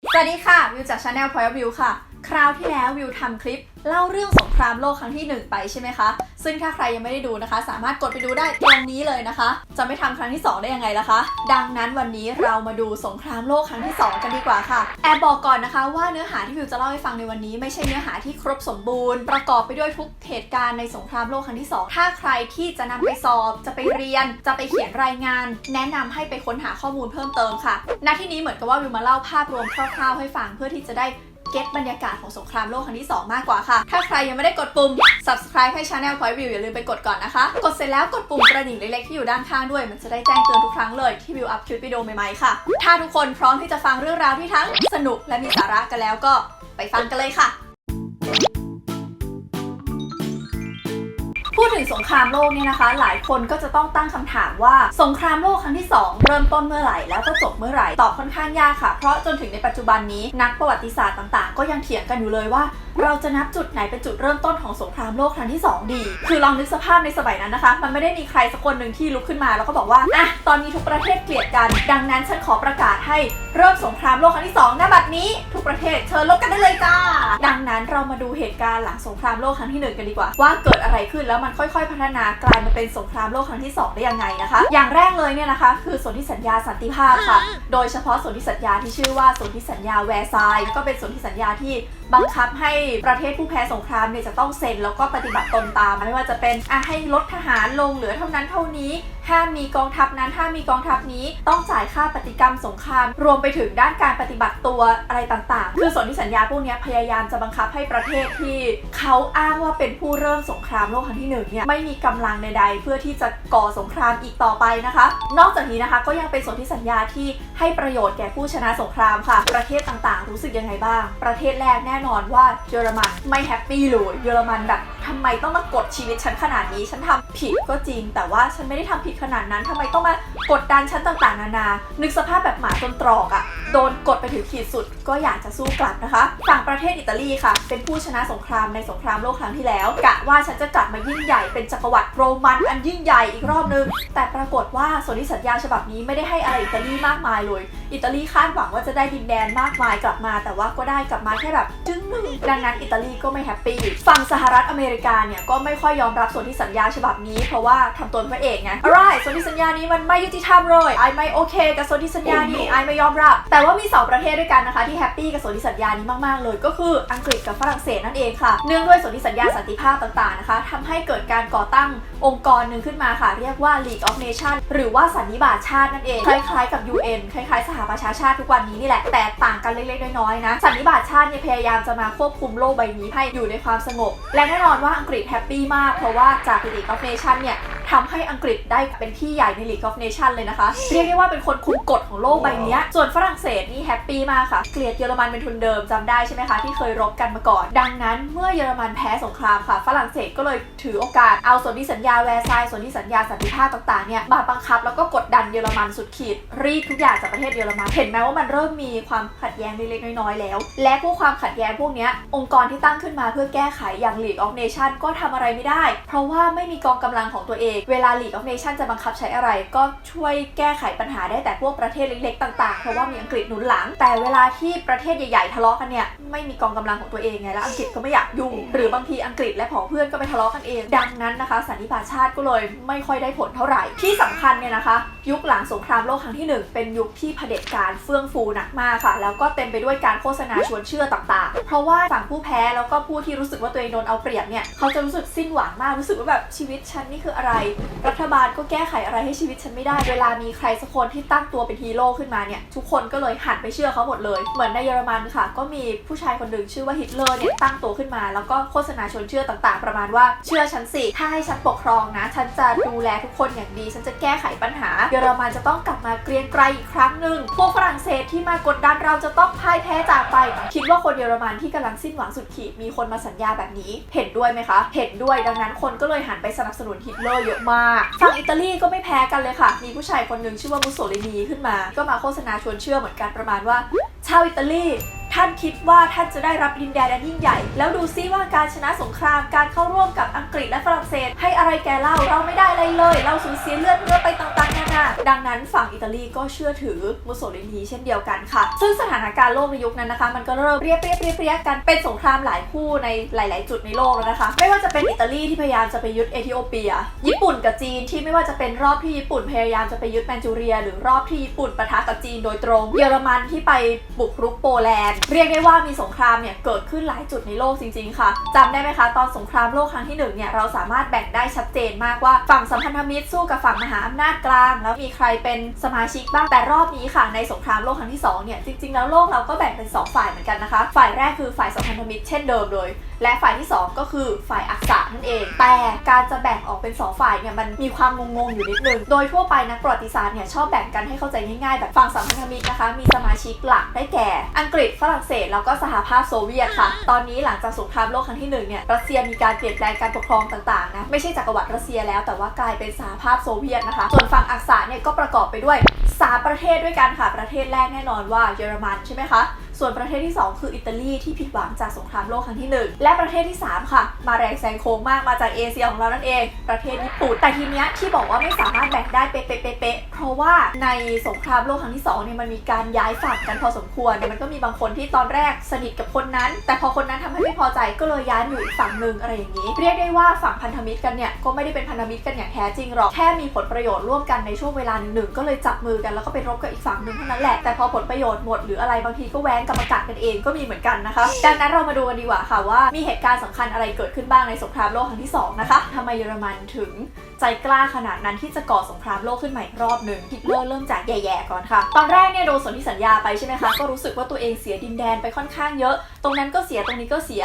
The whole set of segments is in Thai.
สวัสดีค่ะวิวจาก Channel Point of View ค่ะคราวที่แล้ววิวทำคลิปเล่าเรื่องสงครามโลกครั้งที่1ไปใช่ไหมคะซึ่งถ้าใครยังไม่ได้ดูนะคะสามารถกดไปดูได้ตรงนี้เลยนะคะจะไม่ทำครั้งที่2ได้ยังไงล่ะคะดังนั้นวันนี้เรามาดูสงครามโลกครั้งที่2กันดีกว่าค่ะแอบบอกก่อนนะคะว่าเนื้อหาที่วิวจะเล่าให้ฟังในวันนี้ไม่ใช่เนื้อหาที่ครบสมบูรณ์ประกอบไปด้วยทุกเหตุการณ์ในสงครามโลกครั้งที่2ถ้าใครที่จะนำไปสอบจะไปเรียนจะไปเขียนรายงานแนะนำให้ไปค้นหาข้อมูลเพิ่มเติมค่ะณที่นี้เหมือนกับว่าวิวมาเล่าภาพรวมคร่าวๆให้ฟังเพื่อที่จะได้เก็ตบรรยากาศของสงครามโลกครั้งที่2มากกว่าค่ะถ้าใครยังไม่ได้กดปุ่ม subscribe ให้ Channel Point View อย่าลืมไปกดก่อนนะคะกดเสร็จแล้วกดปุ่มกระดิ่งเล็กๆที่อยู่ด้านข้างด้วยมันจะได้แจ้งเตือนทุกครั้งเลยที่วิวอัพคลิปวิดีโอใหม่ๆค่ะถ้าทุกคนพร้อมที่จะฟังเรื่องราวที่ทั้งสนุกและมีสาระกันแล้วก็ไปฟังกันเลยค่ะพูดถึงสงครามโลกเนี่ยนะคะหลายคนก็จะต้องตั้งคำถามว่าสงครามโลกครั้งที่2เริ่มต้นเมื่อไหร่แล้วก็จบเมื่อไหร่ตอบค่อนข้างยากค่ะเพราะจนถึงในปัจจุบันนี้นักประวัติศาสตร์ต่างๆก็ยังเถียงกันอยู่เลยว่าเราจะนับจุดไหนเป็นจุดเริ่มต้นของสงครามโลกครั้งที่2ดีคือลองนึกสภาพในสมัยนั้นนะคะมันไม่ได้มีใครสักคนหนึ่งที่ลุกขึ้นมาแล้วก็บอกว่าตอนนี้ทุกประเทศเกลียดกันดังนั้นฉันขอประกาศให้เริ่มสงครามโลกครั้งที่2ณบัดนี้ทุกประเทศเชิญลบกันได้เลยจ้าดังนั้นเรามาดูเหตุการณ์หลังสงครามโลกครั้งที่1กันดีกว่าว่าเกิดอะไรขึ้นแล้วมันค่อยๆพัฒนากลายมาเป็นสงครามโลกครั้งที่2ได้ยังไงนะคะอย่างแรกเลยเนี่ยนะคะคือสนธิสัญญาสันติภาพค่ะโดยเฉพาะสนธิสัญญาที่ชื่อว่าสนธิสัญญาแวร์ซายน์ก็เป็นสนธิสัญญาที่บังคับให้ประเทศผู้แพ้สงครามเนี่ยจะต้องเซ็นแล้วก็ปฏิบัติตนตามไม่ว่าจะเป็นให้ลดทหารลงเหลือเท่านั้นเท่านี้ห้ามมีกองทัพนั้นห้ามมีกองทัพนี้ต้องจ่ายค่าปฏิกรรมสงครามรวมไปถึงด้านการปฏิบัติตัวอะไรต่างๆคือสนธิสัญญาพวกนี้พยายามจะบังคับให้ประเทศที่เขาอ้างว่าเป็นผู้เริ่มสงครามโลกครั้งที่1เนี่ยไม่มีกำลังใดๆเพื่อที่จะก่อสงครามอีกต่อไปนะคะนอกจากนี้นะคะก็ยังเป็นสนธิสัญญาที่ให้ประโยชน์แก่ผู้ชนะสงครามค่ะประเทศต่างๆรู้สึกยังไงบ้างประเทศแรกแน่นอนว่าเยอรมันไม่แฮปปี้เลยเยอรมันแบบทำไมต้องมากดชีวิตฉันขนาดนี้ฉันทำผิดก็จริงแต่ว่าฉันไม่ได้ทำผิดขนาดนั้นทำไมต้องมากดดันฉันต่างๆนานานึกสภาพแบบหมาจนตรอกโดนกดไปถึงขีดสุดก็อยากจะสู้กลับนะคะฝั่งประเทศอิตาลีค่ะเป็นผู้ชนะสงครามในสงครามโลกครั้งที่แล้วกะว่าฉันจะกลับมายิ่งใหญ่เป็นจักรวรรดิโรมันอันยิ่งใหญ่อีกรอบนึงแต่ปรากฏว่าสนธิสัญญาฉบับนี้ไม่ได้ให้อะไรอิตาลีมากมายเลยอิตาลีคาดหวังว่าจะได้ดินแดนมากมายกลับมาแต่ว่าก็ได้กลับมาแค่แบบจึ้งนึงดังนั้นอิตาลีก็ไม่แฮปปี้ฝั่งสหรัฐอเมริกาเนี่ยก็ไม่ค่อยยอมรับสนธิสัญญาฉบับนี้เพราะว่าทำตนพระเอกไงอะไรสนธิสัญญานี้มันไม่ยุติธรรมเลยไอไม่โอเคกับสนธิสัญญานี้ไอไม่ยอมรับแต่ว่ามี2ประเทศด้วยกันนะคะที่แฮปปี้กับสนธิสัญญานี้มากๆเลยก็คืออังกฤษกับฝรั่งเศสนั่นเองค่ะเนื่องด้วยสนธิสัญญาสันติภาพต่างๆนะคะทำให้เกิดการก่อตั้งองค์กรหนึ่งขึ้นมาค่ะเรียกว่า League of Nations หรือว่าสันนิบาตชาตินั่นเองคล้ายๆกับ UN คล้ายๆสหประชาชาติทุกวันนี้นี่แหละแต่ต่างกันเล็กๆน้อยๆนะสันนิบาตชาติเนี่ยพยายามจะมาควบคุมโลกใบนี้ให้อยู่ในความสงบและแน่นอนว่าอังกฤษแฮปปี้มากเพราะว่าจาก League of Nations เนี่ยทำให้อังกฤษได้เป็นพี่ใหญ่ใน League of Nations เลยนะคะเรียกได้ว่าเป็นคนคุมกฎของโลกใบนี้ส่วนฝรั่งเศสนี่แฮปปี้มากค่ะเกลียดเยอรมันเป็นทุนเดิมจำได้ใช่ไหมคะที่เคยรบกันมาก่อนดังนั้นเมื่อเยอรมันแพ้สงครามค่ะฝรั่งเศสก็เลยถือโอกาสเอาสนธิสัญญาแวร์ซายน์สนธิสัญญาสันติภาพต่างๆเนี่ยมาบังคับแล้วก็กดดันเยอรมันสุดขีดรีดทุกอย่างจากประเทศเยอรมันเห็นไหมว่ามันเริ่มมีความขัดแย้งเล็กๆน้อยๆแล้วและพวกความขัดแย้งพวกนี้องค์กรที่ตั้งขึ้นมาเพื่อแก้ไขอย่าง League of Nations ก็ทำอะไรไม่ได้เพราะว่าไม่มีกองกำลังของตัวเองเวลา League of Nations จะบังคับใช้อะไรก็ช่วยแก้ไขปัญหาได้แต่พวกประเทศเล็กๆต่างๆเพราะว่ามีอังกฤษหนุนหลังแต่เวลาที่ประเทศใหญ่ๆทะเลาะกันเนี่ยไม่มีกองกำลังของตัวเองไงแล้วอังกฤษก็ไม่อยากยุ่งหรือบางทีอังกฤษและผองเพื่อนก็ไปทะเลาะกันเองดังนั้นนะคะสันนิบาตชาติก็เลยไม่ค่อยได้ผลเท่าไหร่ที่สำคัญเนี่ยนะคะยุคหลังสงครามโลกครั้งที่1เป็นยุคที่เผด็จการเฟื่องฟูหนักมากค่ะแล้วก็เต็มไปด้วยการโฆษณาชวนเชื่อต่างๆเพราะว่าฝั่งผู้แพ้แล้วก็ผู้ที่รู้สึกว่าตัวเองโดนเอาเปรียบเนี่ยเขาจะรู้สึกสิ้นหวังมากรู้สึกว่าแบบชีวิตฉันนี่คืออะไรรัฐบาลก็แก้ไขอะไรให้ชีวิตฉันไม่ได้เวลามีใครสักคนที่ตั้งตัวเป็นฮีโร่ขึ้นมาเนี่ยทุกคนก็เลยหันไปเชื่อเขาหมดเลยเหมือนในเยอรมันค่ะก็มีผู้ชายคนหนึ่งชื่อว่าฮิตเลอร์เนี่ยตั้งตัวขึ้นมาแล้วก็โฆษณาชวนเชื่อต่างๆประมาณว่าเชื่อฉันสิถ้าให้ฉันปกครองนะฉันจะดูแลทุกคนอย่างดีฉันจะแก้ไขปัญหาเยอรมันจะต้องกลับมาเกรียงไกรอีกครั้งหนึ่งพวกฝรั่งเศสที่มากดดันเราจะต้องพ่ายแพ้จากไปคิดว่าคนเยอรมันที่กำลังสิ้นหวังสุดขีดมีคนมาสัญญาแบบนี้เห็นด้วยไหมคะเห็นด้วยดังนั้นคนก็เลยหันไปสนับสนุนฮิตเลอร์เยอะมากฝั่งอิตาลีก็ไม่แพ้กันเลยค่ะมีผู้ชายคนหนึ่งชื่อว่ามุสโสลินีขึ้นมาก็มาโฆษณาชวนเชื่อเหมือนกันประมาณว่าชาวอิตาลี ท่านคิดว่าท่านจะได้รับดินแดนอันยิ่งใหญ่แล้วดูซิว่าการชนะสงครามการเข้าร่วมกับอังกฤษและฝรั่งเศสให้อะไรแก่เราไม่ได้อะไรเลยเราสูญเสียเลือดเนื้อไปต่างๆนานาดังนั้นฝั่งอิตาลีก็เชื่อถือมุสโสลินีเช่นเดียวกันค่ะซึ่งสถานการณ์โลกในยุคนั้นนะคะมันก็เริ่มเปรี้ยกันเป็นสงครามหลายคู่ในหลายๆจุดในโลกแล้วนะคะไม่ว่าจะเป็นอิตาลีที่พยายามจะไปยึดเอธิโอเปียญี่ปุ่นกับจีนที่ไม่ว่าจะเป็นรอบที่ญี่ปุ่นพยายามจะไปยึดแมนจูเรียหรือรอบที่ญี่ปุ่นปะทะกับจีนโดยตรงเยอรมันที่ไปบุกรุกโปแลนด์เรียกได้ว่ามีสงครามเนี่ยเกิดขึ้นหลายจุดในโลกจริงๆค่ะจำได้ไหมคะตอนสงครามโลกครั้งที่1เนี่ยเราสามารถแบ่งได้ชัดเจนมากว่าฝั่งสัมพันธมิตรสู้กับฝั่งมหาอำนาจกลางแล้วมีใครเป็นสมาชิกบ้างแต่รอบนี้ค่ะในสงครามโลกครั้งที่2เนี่ยจริงๆแล้วโลกเราก็แบ่งเป็น2ฝ่ายเหมือนกันนะคะฝ่ายแรกคือฝ่ายสัมพันธมิตรเช่นเดิมเลยและฝ่ายที่2ก็คือฝ่ายอักษะนั่นเองแต่การจะแบ่งออกเป็น2ฝ่ายเนี่ยมันมีความงงๆอยู่นิดนึงโดยทั่วไปนักประวัติศาสตร์เนี่ยชอบแบ่งกันให้เข้าใจง่ายๆแบบฝั่งสัมพันธมิตรนะคะมีสมาชิกหลักได้แก่อังกฤษฝรั่งเศสแล้วก็สหภาพโซเวียตค่ะตอนนี้หลังจากสงครามโลกครั้งที่1เนี่ยรัสเซียมีการเปลี่ยนแปลงการปกครองต่างๆนะไม่ใช่จักรวรรดิรัสเซียแล้วแต่ว่ากลายเป็นสหภาพโซเวียตนะคะส่วนฝั่งอักษะเนี่ยก็ประกอบไปด้วย3ประเทศด้วยกันค่ะประเทศแรกแน่นอนว่าเยอรมันใช่ไหมคะส่วนประเทศที่2คืออิตาลีที่ผิดหวังจากสงครามโลกครั้งที่1และประเทศที่3ค่ะมาแรงแซงโค้งมากมาจากเอเชียของเรานั่นเองประเทศญี่ปุ่นแต่ทีเนี้ยที่บอกว่าไม่สามารถแบ่งได้เป๊ะๆเพราะว่าในสงครามโลกครั้งที่2เนี่ยมันมีการย้ายฝั่งกันพอสมควรมันก็มีบางคนที่ตอนแรกสนิทกับคนนั้นแต่พอคนนั้นทำให้ไม่พอใจก็เลยย้ายอยู่อีกฝั่งนึงอะไรอย่างนี้เรียกได้ว่าฝั่งพันธมิตรกันเนี่ยก็ไม่ได้เป็นพันธมิตรกันอย่างแท้จริงหรอกแค่มีผลประโยชน์ร่วมกันในช่วงเวลาหนึ่งก็เลยจับมือกันแล้วก็ไปรบกับอีกฝั่งนึงเท่านั้นแหละแต่พอผลประโยชน์หมดหรืออะไรบางทีก็แว้งกรรมกัดกันเองก็มีเหมือนกันนะคะดังนั้นเรามาดูกันดีกว่าค่ะว่ามีเหตุการณ์สำคัญอะไรเกิดขึ้นบ้างในสงครามโลกครั้งที่2นะคะทำไมเยอรมันถึงใจกล้าขนาดนั้นที่จะก่อสงครามโลกขึ้นใหม่รอบหนึ่งฮิตเลอร์เริ่มจากแย่ๆก่อนค่ะตอนแรกเนี่ยโดนสนธิสัญญาไปใช่ไหมคะก็รู้สึกว่าตัวเองเสียดินแดนไปค่อนข้างเยอะตรงนั้นก็เสียตรงนี้ก็เสี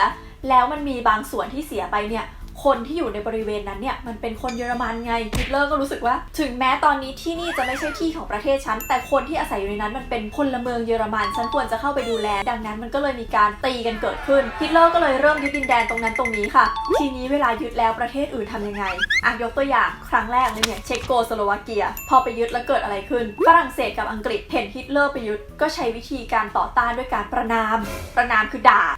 ยแล้วมันมีบางส่วนที่เสียไปเนี่ยคนที่อยู่ในบริเวณนั้นเนี่ยมันเป็นคนเยอรมันไงฮิตเลอร์ก็รู้สึกว่าถึงแม้ตอนนี้ที่นี่จะไม่ใช่ที่ของประเทศฉันแต่คนที่อาศัยอยู่ในนั้นมันเป็นพลเมืองเยอรมันฉันควรจะเข้าไปดูแลดังนั้นมันก็เลยมีการตีกันเกิดขึ้นฮิตเลอร์ก็เลยเริ่มยึดดินแดนตรงนั้นตรงนี้ค่ะทีนี้เวลายึดแล้วประเทศอื่นทำยังไงยกตัวอย่างครั้งแรกเลยเนี่ยเช็กโกสโลวาเกียพอไปยึดแล้วเกิดอะไรขึ้นฝรั่งเศสกับอังกฤษเห็นฮิตเลอร์ไปยึดก็ใช้วิธีการต่อต้านด้วยการประณามคือด่า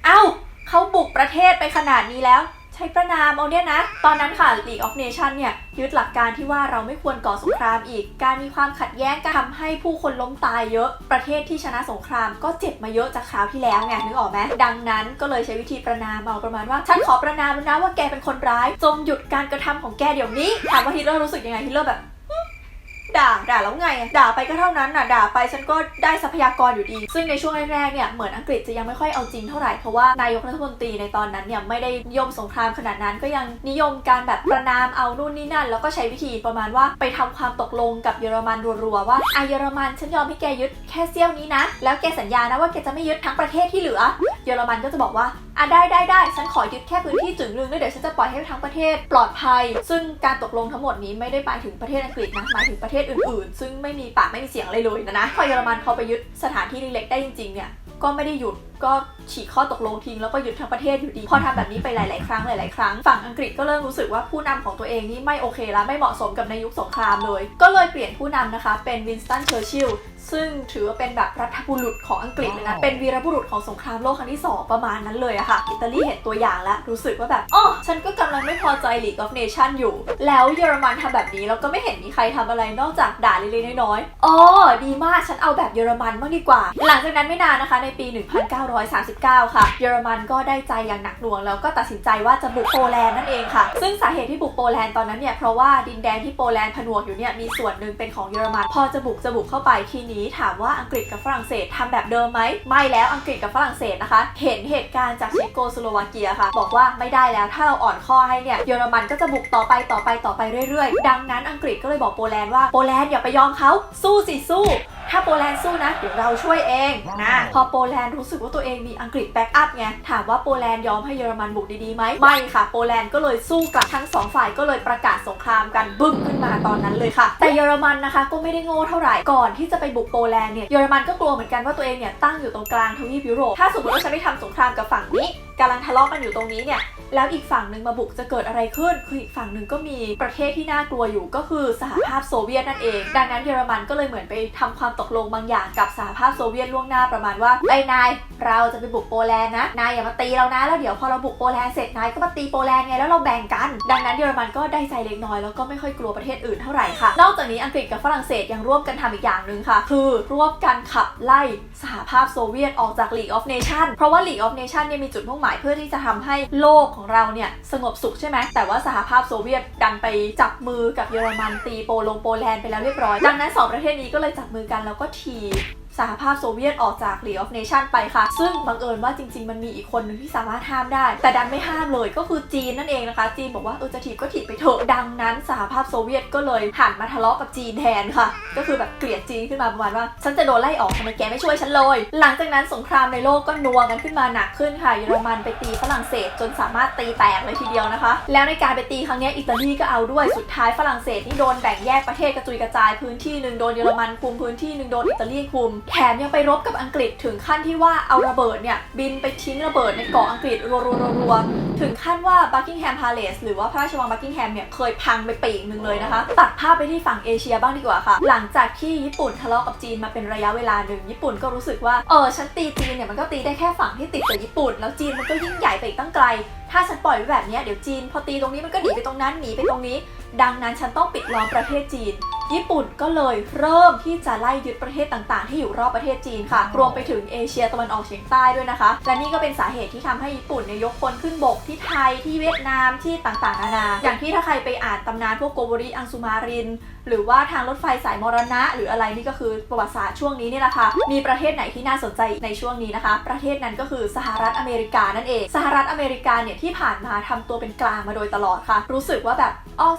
เขาบุกประเทศไปขนาดนี้แล้วใช้ประนามเอาเนี่ยนะตอนนั้นค่ะ League of Nations เนี่ยยึดหลักการที่ว่าเราไม่ควรก่อสงครามอีกการมีความขัดแย้งการทำให้ผู้คนล้มตายเยอะประเทศที่ชนะสงครามก็เจ็บมาเยอะจากคราวที่แล้วไงนึกออกไหมดังนั้นก็เลยใช้วิธีประนามเอาประมาณว่าฉันขอประนามแล้วนะว่าแกเป็นคนร้ายจงหยุดการกระทำของแกเดี๋ยวนี้ถามว่าฮิตเลอร์รู้สึกยังไงฮิตเลอร์แบบด่าแล้วไงด่าไปก็เท่านั้นน่ะด่าไปฉันก็ได้ทรัพยากรอยู่ดีซึ่งในช่วงแรกๆเนี่ยเหมือนอังกฤษจะยังไม่ค่อยเอาจริงเท่าไหร่เพราะว่านายกรัฐมนตรีในตอนนั้นเนี่ยไม่ได้นิยมสงครามขนาดนั้นก็ยังนิยมการแบบประนามเอานู่นนี่นั่นแล้วก็ใช้วิธีประมาณว่าไปทำความตกลงกับเยอรมันรัวๆว่าเยอรมันฉันยอมให้แกยึดแค่เสี้ยวนี้นะแล้วแกสัญญานะว่าแกจะไม่ยึดทั้งประเทศที่เหลือเยอรมันก็จะบอกว่าได้ฉันขอยึดแค่พื้นที่จึงนึงแล้วเดี๋ยวฉันจะปล่อยให้ทั้งประเทศปลอดภัยซึ่งการตกลงทั้งหมดนี้ไม่ได้หมายถึงประเทศอังกฤษนะหมายถึงประเทศอื่นๆซึ่งไม่มีปากไม่มีเสียงอะไรเลยนะพอเยอรมันเขาไปยึดสถานที่เล็กๆได้จริงๆเนี่ยก็ไม่ได้หยุดก็ฉีกข้อตกลงทิ้งแล้วก็ยึดทั้งประเทศอยู่ดีพอทำแบบนี้ไปหลายๆครั้งฝั่งอังกฤษก็เริ่มรู้สึกว่าผู้นำของตัวเองนี่ไม่โอเคแล้วไม่เหมาะสมกับในยุคสงครามเลยก็เลยเปลี่ยนผู้นำนะคะเป็นวินสตันเชอร์ชิลล์ซึ่งถือว่าเป็นแบบรัฐบุรุษของอังกฤษเลยนะเป็นวีรบุรุษของสงครามโลกครั้งที่2ประมาณนั้นเลยอะค่ะอิตาลีเห็นตัวอย่างแล้วรู้สึกว่าแบบฉันก็กำลังไม่พอใจ League of Nations อยู่แล้วเยอรมันทำแบบนี้แล้วก็ไม่เห็นมีใครทำอะไรนอกจากด่าเล็กๆน้อยๆดีมากฉันเอาแบบเยอรมันบ้างดีกว่าหลังจากนั้นไม่นานนะคะในปี 1939 ค่ะเยอรมันก็ได้ใจอย่างหนักหน่วงแล้วก็ตัดสินใจว่าจะบุกโปแลนด์นั่นเองค่ะซึ่งสาเหตุที่บุกโปแลนด์ตอนนั้นเนี่ยเพราะว่าดินแดนที่โปแลนด์ผนวกอยู่เนี่ยมีส่วนหนึ่งเป็นของเยอรมันพอจะบุกเข้าไปทีนี้ถามว่าอังกฤษกับฝรั่งเศสทำแบบเดิมไหมไม่แล้วอังกฤษกับฝรั่งเศสนะคะเห็นเหตุการณ์จากเช็กโกสโลวาเกียค่ะบอกว่าไม่ได้แล้วถ้าเราอ่อนข้อให้เนี่ยเยอรมันก็จะบุกต่อไปเรื่อยๆดังนั้นอังกฤษก็เลยบอกโปแลนด์ว่าโปแลนด์อย่าไปยอมเขาสู้สิสู้ถ้าโปแลนด์สู้นะเดี๋ยวเราช่วยเองนะพอโปแลนด์รู้สึกว่าตัวเองมีอังกฤษแบ็กอัพไงถามว่าโปแลนด์ยอมให้เยอรมันบุกดีๆไหมไม่ค่ะโปแลนด์ก็เลยสู้กลับทั้ง2ฝ่ายก็เลยประกาศสงครามกันบึ้มขึ้นมาตอนนั้นเลยค่ะแต่เยอรมันนะคะก็ไม่ได้โง่เท่าไหร่ก่อนที่จะไปบุกโปแลนด์เนี่ยเยอรมันก็กลัวเหมือนกันว่าตัวเองเนี่ยตั้งอยู่ตรงกลางทวีปยุโรปถ้าสมมติว่าฉันไปทำสงครามกับฝั่งนี้ กำลังทะเลาะกันอยู่ตรงนี้เนี่ยแล้วอีกฝั่งหนึ่งมาบุกจะเกิดอะไรขึ้นคืออีกฝั่งหนึ่งก็มีประเทศที่น่ากลัวอยู่ก็คือสหภาพโซเวียตนั่นเองดังนั้นเยอรมันก็เลยเหมือนไปทำความตกลงบางอย่างกับสหภาพโซเวียตล่วงหน้าประมาณว่าไอ้นายเราจะไปบุกโปแลนด์นะนายอย่ามาตีเรานะแล้วเดี๋ยวพอเราบุกโปแลนด์เสร็จนายก็มาตีโปแลนด์ไงแล้วเราแบ่งกันดังนั้นเยอรมันก็ได้ใจเล็กน้อยแล้วก็ไม่ค่อยกลัวประเทศอื่นเท่าไหร่ค่ะนอกจากนี้อังกฤษกับฝรั่งเศสยังร่วมกันทำอีกอย่างหนึ่งค่ะคือร่วมกันขับไล่สหภาพโซเวียตออกจาก League of Nations เพราะว่า League of Nations เนี่ยมีจุดมุ่งหมายเพื่อที่จะทำให้โลกของเราเนี่ยสงบสุขใช่ไหมแต่ว่าสหภาพโซเวียตดันไปจับมือกับเยอรมันตีโปแลนด์ไปแล้วเรียบร้อยดังนั้น2ประเทศนี้ก็เลยจับมือกันแล้วก็ถีบสหภาพโซเวียตออกจาก League of Nations ไปค่ะซึ่งบังเอิญว่าจริงๆมันมีอีกคนหนึ่งที่สามารถห้ามได้แต่ดันไม่ห้ามเลยก็คือจีนนั่นเองนะคะจีนบอกว่าจะถีบก็ถีบไปเถอะดังนั้นสหภาพโซเวียตก็เลยหันมาทะเลาะกับจีนแทนค่ะก็คือแบบเกลียดจีนขึ้นมาประมาณว่าฉันจะโดนไล่ออกทำไมแกไม่ช่วยฉันเลยหลังจากนั้นสงครามในโลกก็นัวกันขึ้นมาหนักขึ้นค่ะเยอรมันไปตีฝรั่งเศสจนสามารถตีแตกเลยทีเดียวนะคะแล้วในการไปตีครั้งนี้อิตาลีก็เอาด้วยสุดท้ายฝรั่งเศสนี่โดนแบ่งแยกประเทศกระจุยกระจายพื้นที่นึงโดนเยอรมันคุมพื้นที่นึงโดนอิตาลีคุมแถมยังไปรบกับอังกฤษถึงขั้นที่ว่าเอาระเบิดเนี่ยบินไปทิ้งระเบิดในเกาะอังกฤษรัวๆถึงขั้นว่าบักกิงแฮมพาเลสหรือว่าพระราชวังบักกิงแฮมเนี่ยเคยพังไปปีกนึงเลยนะคะตัดภาพไปที่ฝั่งเอเชียบ้างดีกว่าค่ะหลังจากที่ญี่ปุ่นทะเลาะกับจีนมาเป็นระยะเวลาหนึ่งญี่ปุ่นก็รู้สึกว่าฉันตีจีนเนี่ยมันก็ตีได้แค่ฝั่งที่ติดกับญี่ปุ่นแล้วจีนมันก็ยิ่งใหญ่ไปอีกตั้งไกลถ้าฉันปล่อยไว้แบบนี้เดี๋ยวจีนพอตีตรงนี้มันก็หนีไปตรงนั้นหนีไปตรงนี้ดังนั้นฉันต้องปิดล้อมประเทศจีนญี่ปุ่นก็เลยเริ่มที่จะไล่ยึดประเทศต่างๆที่อยู่รอบประเทศจีนค่ะรวมไปถึงเอเชียตะวันออกเฉียงใต้ด้วยนะคะและนี่ก็เป็นสาเหตุที่ทำให้ญี่ปุ่นเนี่ยยกพลขึ้นบกที่ไทยที่เวียดนามที่ต่างๆนานาอย่างที่ถ้าใครไปอ่านตำนานพวกโกโบริอังสุมารินหรือว่าทางรถไฟสายมรณะหรืออะไรนี่ก็คือประวัติศาสตร์ช่วงนี้นี่แหละค่ะมีประเทศไหนที่น่าสนใจในช่วงนี้นะคะประเทศนั้นก็คือสหรัฐอเมริกานั่นเองสหรัฐอเมริกาเนี่ยที่ผ่านมาทำตัวเป็นกลางมาโดยตลอดค่ะรู้สึกว่าแบบ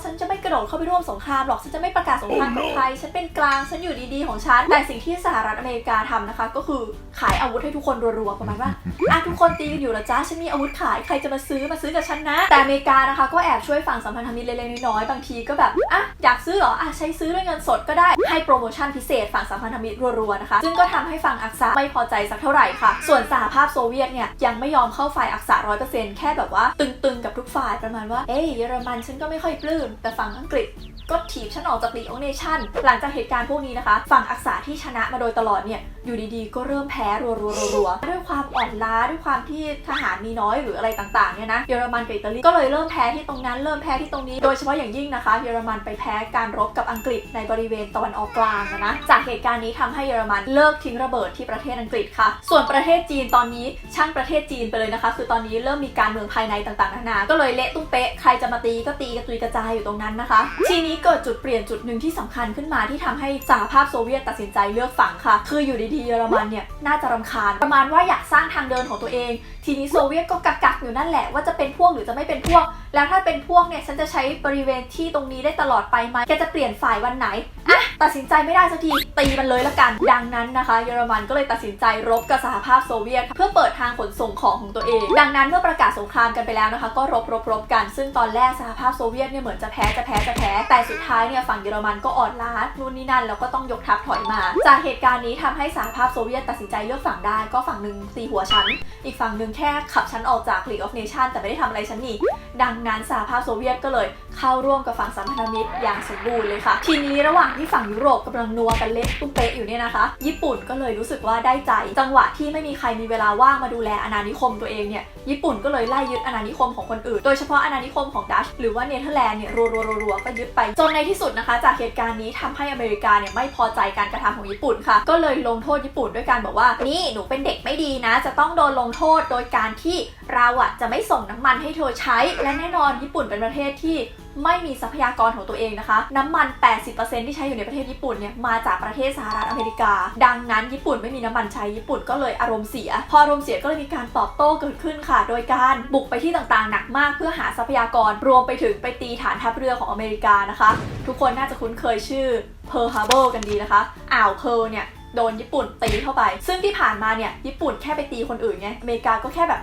ฉันจะไม่กระโดดเข้าไปร่วมสงครามหรอกฉันจะไม่ประกาศสงครามกับใครฉันเป็นกลางฉันอยู่ดีๆของฉันแต่สิ่งที่สหรัฐอเมริกาทำนะคะก็คือขายอาวุธให้ทุกคนรัวๆประมาณว่าทุกคนตีกันอยู่แล้วจ้าฉันมีอาวุธขายใครจะมาซื้อกับฉันนะแต่อเมริกานะคะก็แอบช่วยฝั่งสัมพันธมิตรเล็กๆน้อยๆบางทีก็แบบอยากซื้อเหรอใช้ซื้อด้วยเงินสดก็ได้ให้โปรโมชั่นพิเศษฝั่งสัมพันธมิตรรัวๆนะคะซึ่งก็ทำให้ฝั่งอักษะไม่พอใจสักเท่าไหร่ค่ะส่วนสหภาพโซเวียตเนี่ยยังไม่ยอมเข้าฝ่ายอักษะ 100% แค่แบบว่าตึงๆกับทุกฝ่ายประมาณว่าเยอรมันฉันก็ไม่ค่อยปลื้มแต่ฝั่งอังกฤษก็ถีบฉันออกจาก League of Nations หลังจากเหตุการณ์พวกนี้นะคะฝั่งอักษะที่ชนะมาโดยตลอดเนี่ยอยู่ดีๆก็เริ่มแพ้รัวๆด้วยความอ่อนล้าด้วยความที่ทหารมีน้อยหรืออะไรต่างๆเนี่ยนะเยอรมันกับอิตาลีก็เลยเริ่มแพ้ที่ตรงนั้นเริ่มแพ้ที่ตรงนี้โดยเฉพาะอย่างยิ่งนะคะเยอรมันไปแพ้การรบกับอังกฤษในบริเวณตะวันออกกลางนะจากเหตุการณ์นี้ทำให้เยอรมันเลิกทิ้งระเบิดที่ประเทศอังกฤษค่ะส่วนประเทศจีนตอนนี้ช่างประเทศจีนไปเลยนะคะคือตอนนี้เริ่มมีการเมืองภายในต่างๆนานาก็เลยเละตุ้มเป๊ะใครจะมาตีก็ตีกระจุยกระจายอยู่ตรงนั้นนะคะทีนี้เกิดจุดเปลี่ยนจุดหนึ่งที่สำคัญขึ้นมาที่ทำให้สหภาพโซเวียตตัดสินใจเลือกฝั่งค่ะคืออยู่ดีๆเยอรมันเนี่ยน่าจะรำคาญประมาณว่าอยากสร้างทางเดินของตัวเองทีนี้โซเวียตก็กักอยู่นั่นแหละว่าจะเป็นพวกหรือจะไม่เป็นพวกแล้วถ้าเป็นพวกเนี่ยฉันจะใช้บริเวณที่ตรงนี้ได้ตลอดไปไหมแกจะเปลี่ยนฝ่ายวันไหนตัดสินใจไม่ได้สักทีตีมันเลยละกันดังนั้นนะคะเยอรมันก็เลยตัดสินใจรบกับสหภาพโซเวียตเพื่อเปิดทางขนส่งของตัวเองดังนั้นเมื่อประกาศสงครามกันไปแล้วนะคะก็รบกันซึ่งตอนแรกสหภาพโซเวียตเนี่ยเหมือนจะแพ้แต่สุดท้ายเนี่ยฝั่งเยอรมันก็อ่อนล้านู่นนี่นั่นแล้วก็ต้องยกทัพถอยมาจากเหตุการณ์นี้ทำให้สหภาพโซเวียตตัดสินใจเลือกฝั่งได้ก็ฝั่งหนึ่งตีหัวฉันอีกฝั่งหนึ่งแค่ขับฉันออกจาก League of Nations แต่ไม่ได้ทำอะไรฉันนี่ดังนั้นสหภาพโซเวียตก็เลยเข้าร่วมกับฝั่งสัมพันธมิตรอย่างสมบูรณ์เลยค่ะทีนี้ระหว่างที่ฝั่งยุโรปกำลังนัวกันเละตุ้มเป๊ะอยู่เนี่ยนะคะญี่ปุ่นก็เลยรู้สึกว่าได้ใจจังหวะที่ไม่มีใครมีเวลาว่างมาดูแลอาณานิคมตัวเองเนี่ยญี่ปุ่นก็เลยไล่ยึดอาณานิคมของคนอื่นโดยเฉพาะอาณานิคมของดัชหรือว่าเนเธอร์แลนด์เนี่ยรัวก็ยึดไปจนในที่สุดนะคะจากเหตุการณ์นี้ทำให้อเมริกาเนี่ยไม่พอใจการกระทำของญี่ปุ่นค่ะก็เลยลงโทษญี่ปุ่นด้วยการบอกว่านี่หนูเป็นเด็กไม่ดีนะจะต้องโดนลงโทษโดยการที่เราจะไม่ส่งน้ำมันให้เธอใช้และแน่นอนญี่ปุ่นเป็นประเทศที่ไม่มีทรัพยากรของตัวเองนะคะน้ำมัน 80% ที่ใช้อยู่ในประเทศญี่ปุ่นเนี่ยมาจากประเทศสหรัฐอเมริกาดังนั้นญี่ปุ่นไม่มีน้ำมันใช้ญี่ปุ่นก็เลยอารมณ์เสียพออารมณ์เสียก็เลยมีการตอบโต้เกิดขึ้นค่ะโดยการบุกไปที่ต่างๆหนักมากเพื่อหาทรัพยากรรวมไปถึงไปตีฐานทัพเรือของอเมริกานะคะทุกคนน่าจะคุ้นเคยชื่อ Pearl Harbor กันดีนะคะอ่าวเพร์ลเนี่ยโดนญี่ปุ่นตีเข้าไปซึ่งที่ผ่านมาเนี่ยญี่ปุ่นแค่ไปตีคนอื่นไงอเมริกาก็แค่แบบ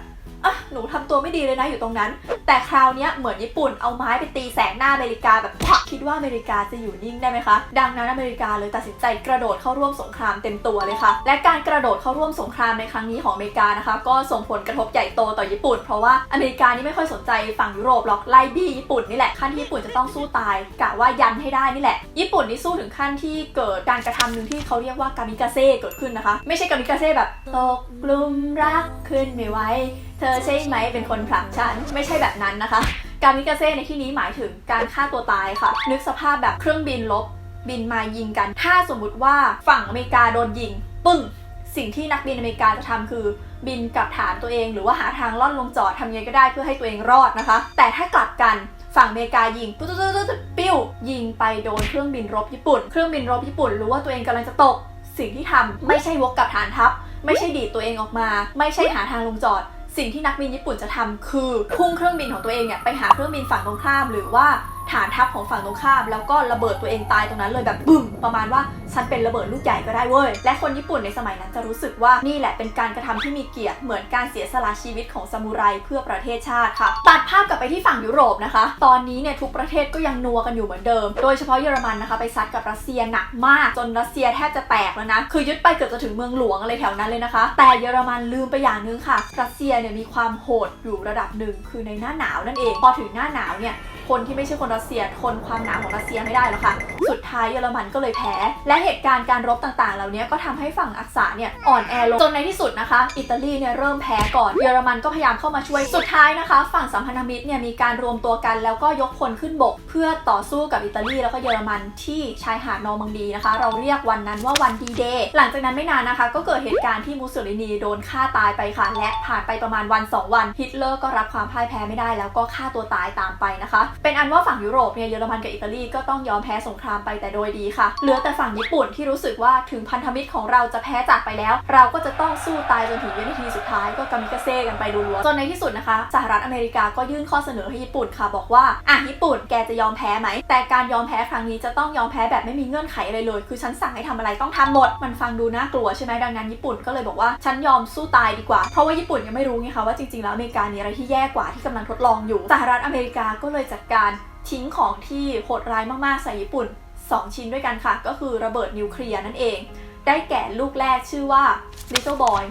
หนูทำตัวไม่ดีเลยนะอยู่ตรงนั้นแต่คราวนี้เหมือนญี่ปุ่นเอาไม้ไปตีแสงหน้าอเมริกาแบบคิดว่าอเมริกาจะอยู่นิ่งได้ไหมคะดังนั้นอเมริกาเลยตัดสินใจกระโดดเข้าร่วมสงครามเต็มตัวเลยค่ะและการกระโดดเข้าร่วมสงครามในครั้งนี้ของอเมริกานะคะก็ส่งผลกระทบใหญ่โตต่อญี่ปุ่นเพราะว่าอเมริกานี่ไม่ค่อยสนใจฝั่งยุโรปหรอกไล่บี้ญี่ปุ่นนี่แหละขั้นที่ญี่ปุ่นจะต้องสู้ตายกะว่ายันให้ได้นี่แหละญี่ปุ่นนี่สู้ถึงขั้นที่เกิดการกระทำหนึ่งที่เขาเรียกว่ากามิกาเซ่เกิดขึ้นนะคะไม่ใช่กามิกาเซ่แบบตกหลุมรักขึ้นไม่ไหวเธอใช่ไหมเป็นคนผลักฉันไม่ใช่แบบนั้นนะคะกามิกาเซ่ในที่นี้หมายถึงการฆ่าตัวตายค่ะนึกสภาพแบบเครื่องบินรบบินมายิงกันถ้าสมมุติว่าฝั่งอเมริกาโดนยิงปึ้งสิ่งที่นักบินอเมริกาจะทำคือบินกลับฐานตัวเองหรือว่าหาทางล่อนลงจอดทำยังไงก็ได้เพื่อให้ตัวเองรอดนะคะแต่ถ้ากลับกันฝั่งอเมริกายิงปุ๊บปิ้วยิงไปโดนเครื่องบินรบญี่ปุ่นเครื่องบินรบญี่ปุ่นรู้ว่าตัวเองกำลังจะตกสิ่งที่ทำไม่ใช่วกกลับฐานทัพไม่ใช่ดีดตัวเองออกมาไม่ใช่หาทางลงจอดสิ่งที่นักบินญี่ปุ่นจะทำคือพุ่งเครื่องบินของตัวเองเนี่ยไปหาเครื่องบินฝั่งตรงข้ามหรือว่าฐานทัพของฝั่งตรงข้ามแล้วก็ระเบิดตัวเองตายตรงนั้นเลยแบบบึ้มประมาณว่าฉันเป็นระเบิดลูกใหญ่ก็ได้เว้ยและคนญี่ปุ่นในสมัยนั้นจะรู้สึกว่านี่แหละเป็นการกระทำที่มีเกียรติเหมือนการเสียสละชีวิตของซามูไรเพื่อประเทศชาติค่ะตัดภาพกลับไปที่ฝั่งยุโรปนะคะตอนนี้เนี่ยทุกประเทศก็ยังนัวกันอยู่เหมือนเดิมโดยเฉพาะเยอรมันนะคะไปซัดกับรัสเซียหนักมากจนรัสเซียแทบจะแตกแล้วนะคือยึดไปเกือบจะถึงเมืองหลวงอะไรแถวนั้นเลยนะคะแต่เยอรมันลืมไปอย่างนึงค่ะรัสเซียเนี่ยมีความโหดอยู่ระดับหนึ่งคือในหน้าหนาวนั่นเองพอถึงหน้าหนาวเนี่ยคนที่ไม่ใช่คนรัสเซียทนความหนาวของรัสเซียไม่ได้หรอกค่ะสุดท้ายเยอรมันก็เลยแพ้และเหตุการณ์การรบต่างๆเหล่านี้ก็ทำให้ฝั่งอักษะเนี่ยอ่อนแอลงจนในที่สุดนะคะอิตาลีเนี่ยเริ่มแพ้ก่อนเยอรมันก็พยายามเข้ามาช่วยสุดท้ายนะคะฝั่งสัมพันธมิตรเนี่ยมีการรวมตัวกันแล้วก็ยกพลขึ้นบกเพื่อต่อสู้กับอิตาลีแล้วก็เยอรมันที่ชายหาดนอร์มังดีนะคะเราเรียกวันนั้นว่าวันดีเดย์หลังจากนั้นไม่นานนะคะก็เกิดเหตุการณ์ที่มุสโสลินีโดนฆ่าตายไปค่ะและผ่านไปประมาณวัน2วันฮิตเลอร์ก็รับความพ่ายแพ้ไม่ได้แล้วก็ฆ่าตัวตายตามไปนะคะเป็นอันว่าฝั่งยุโรปเนี่ยเยอรมันกับอิตาลีก็ต้องยอมแพ้สงครามไปแต่โดยดีค่ะเหลือแต่ฝั่งญี่ปุ่นที่รู้สึกว่าถึงพันธมิตรของเราจะแพ้จากไปแล้วเราก็จะต้องสู้ตายจนถึงวินาทีสุดท้ายก็กามิกาเซ่กันไปรัวๆจนในที่สุดนะคะสหรัฐอเมริกาก็ยื่นข้อเสนอให้ญี่ปุ่นค่ะบอกว่าญี่ปุ่นแกจะยอมแพ้ไหมแต่การยอมแพ้ครั้งนี้จะต้องยอมแพ้แบบไม่มีเงื่อนไขอะไรเลยคือฉันสั่งให้ทำอะไรต้องทำหมดมันฟังดูน่ากลัวใช่ไหมดังนั้นญี่ปุ่นก็เลยบอกว่าฉันยอมสู้ตายดีกว่าเพราะว่าญี่ปุ่นยังไม่รู้ไงคะว่าจริงๆแล้วอเมริกามีอะไรที่แย่กว่าที่กำลังทดลองอยู่สหรัฐอเมริกาก็เลยจัดการทิ้งของที่โหดร้ายมากๆใส่ญี่ปุ่น2ชิ้นด้วยกันค่ะก็คือระเบิดนิวเคลียร์นั่นเองได้แก่ลูกแรกชื่อว่า Little Boy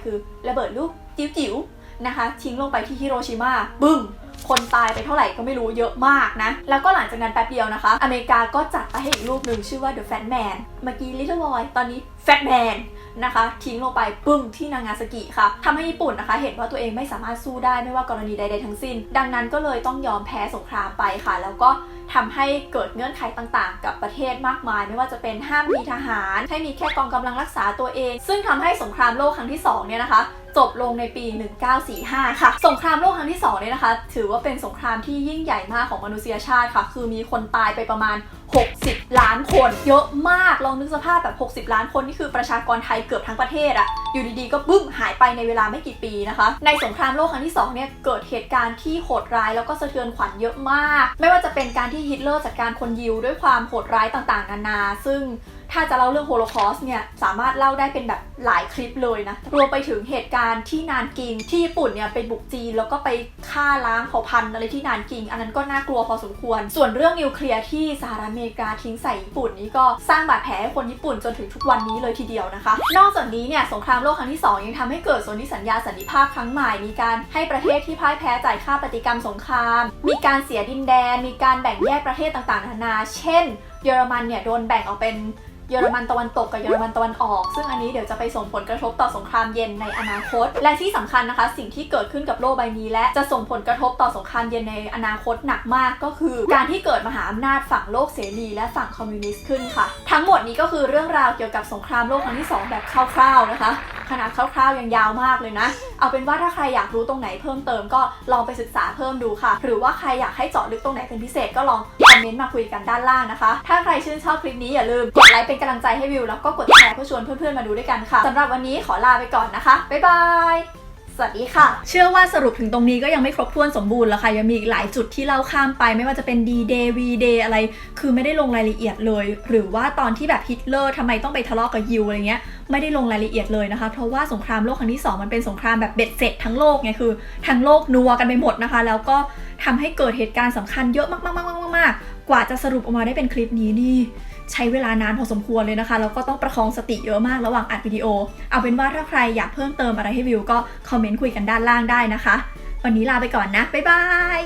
คือระเบิดลูกจิ๋วๆนะคะทิ้งลงไปที่ฮิโรชิมาบึ้มคนตายไปเท่าไหร่ก็ไม่รู้เยอะมากนะแล้วก็หลังจากนั้นแป๊บเดียวนะคะอเมริกาก็จัดไปให้อีกลูกหนึ่งชื่อว่า The Fat Man เมื่อกี้ Little Boy ตอนนี้ Fat Man นะคะทิ้งลงไปปึ้งที่นางาซากิค่ะทำให้ญี่ปุ่นนะคะเห็นว่าตัวเองไม่สามารถสู้ได้ไม่ว่ากรณีใดๆทั้งสิ้นดังนั้นก็เลยต้องยอมแพ้สงครามไปค่ะแล้วก็ทำให้เกิดเงื่อนไขต่างๆกับประเทศมากมายไม่ว่าจะเป็นห้ามมีทหารให้มีแค่กองกำลังรักษาตัวเองซึ่งทำให้สงครามโลกครั้งที่2เนี่ยนะคะจบลงในปี 1945 ค่ะสงครามโลกครั้งที่2เนี่ยนะคะถือว่าเป็นสงครามที่ยิ่งใหญ่มากของมนุษยชาติค่ะคือมีคนตายไปประมาณ60 ล้านคนเยอะมากลองนึกสภาพแบบ60 ล้านคนนี่คือประชากรไทยเกือบทั้งประเทศอะอยู่ดีๆก็บึ้มหายไปในเวลาไม่กี่ปีนะคะในสงครามโลกครั้งที่2เนี่ยเกิดเหตุการณ์ที่โหดร้ายแล้วก็สะเทือนขวัญเยอะมากไม่ว่าจะเป็นการที่ฮิตเลอร์จัดการคนยิวด้วยความโหดร้ายต่างๆนานาซึ่งถ้าจะเล่าเรื่องโฮโลคอสต์เนี่ยสามารถเล่าได้เป็นแบบหลายคลิปเลยนะรวมไปถึงเหตุการณ์ที่นานกิงที่ญี่ปุ่นเนี่ยไปบุกจีนแล้วก็ไปฆ่าล้างเผ่าพันธุ์อะไรที่นานกิงอันนั้นก็น่ากลัวพอสมควรส่วนเรื่องนิวเคลียร์ที่สหรัฐอเมริกาทิ้งใส่ญี่ปุ่นนี้ก็สร้างบาดแผลให้คนญี่ปุ่นจนถึงทุกวันนี้เลยทีเดียวนะคะนอกจากนี้เนี่ยสงครามโลกครั้งที่2ยังทำให้เกิดสนธิสัญญาสันติภาพครั้งใหม่มีการให้ประเทศที่พ่ายแพ้จ่ายค่าปฏิกรรมสงครามมีการเสียดินแดนมีการแบ่งแยกประเทศต่างๆนานาเช่นเยอรมันเนี่ยโดนแบ่งออกเป็นเยอรมันตะวันตกกับเยอรมันตะวันออกซึ่งอันนี้เดี๋ยวจะไปส่งผลกระทบต่อสงครามเย็นในอนาคตและที่สำคัญนะคะสิ่งที่เกิดขึ้นกับโลกใบนี้และจะส่งผลกระทบต่อสงครามเย็นในอนาคตหนักมากก็คือการที่เกิดมหาอำนาจฝั่งโลกเสรีและฝั่งคอมมิวนิสต์ขึ้นค่ะทั้งหมดนี้ก็คือเรื่องราวเกี่ยวกับสงครามโลกครั้งที่2แบบคร่าวๆนะคะขนาดคร่าวๆยังยาวมากเลยนะเอาเป็นว่าถ้าใครอยากรู้ตรงไหนเพิ่มเติมก็ลองไปศึกษาเพิ่มดูค่ะหรือว่าใครอยากให้เจาะลึกตรงไหนเป็นพิเศษก็ลองคอมเมนต์มาคุยกันด้านล่างนะคะถ้าใครชื่นชอบคลิปนี้อย่าลืมกดไลค์เป็นกำลังใจให้วิวแล้วก็กดแชร์เพื่อชวนเพื่อนๆมาดูด้วยกันค่ะสำหรับวันนี้ขอลาไปก่อนนะคะบ๊ายบาย สวัสดีค่ะเชื่อว่าสรุปถึงตรงนี้ก็ยังไม่ครบถ้วนสมบูรณ์แล้วค่ะยังมีอีกหลายจุดที่เล่าข้ามไปไม่ว่าจะเป็น D-Day V-Day อะไรคือไม่ได้ลงรายละเอียดเลยหรือว่าตอนที่แบบฮิตเลอร์ทำไมต้องไปทะเลาะกับยิวอะไรเงี้ยไม่ได้ลงรายละเอียดเลยนะคะเพราะว่าสงครามโลกครั้งที่2มันเป็นสงครามแบบเบ็ดเสร็จทั้งโลกไงคือทั้งโลกนัวกันไปหมดนะคะแล้วก็ทำให้เกิดเหตุการณ์สำคัญเยอะมากๆๆๆกว่าจะสรุปออกมาได้เป็นคลิปนี้นี่ใช้เวลานานพอสมควรเลยนะคะแล้วก็ต้องประคองสติเยอะมากระหว่างอัดวิดีโอเอาเป็นว่าถ้าใครอยากเพิ่มเติมอะไรให้วิวก็คอมเมนต์คุยกันด้านล่างได้นะคะวันนี้ลาไปก่อนนะบ๊ายบาย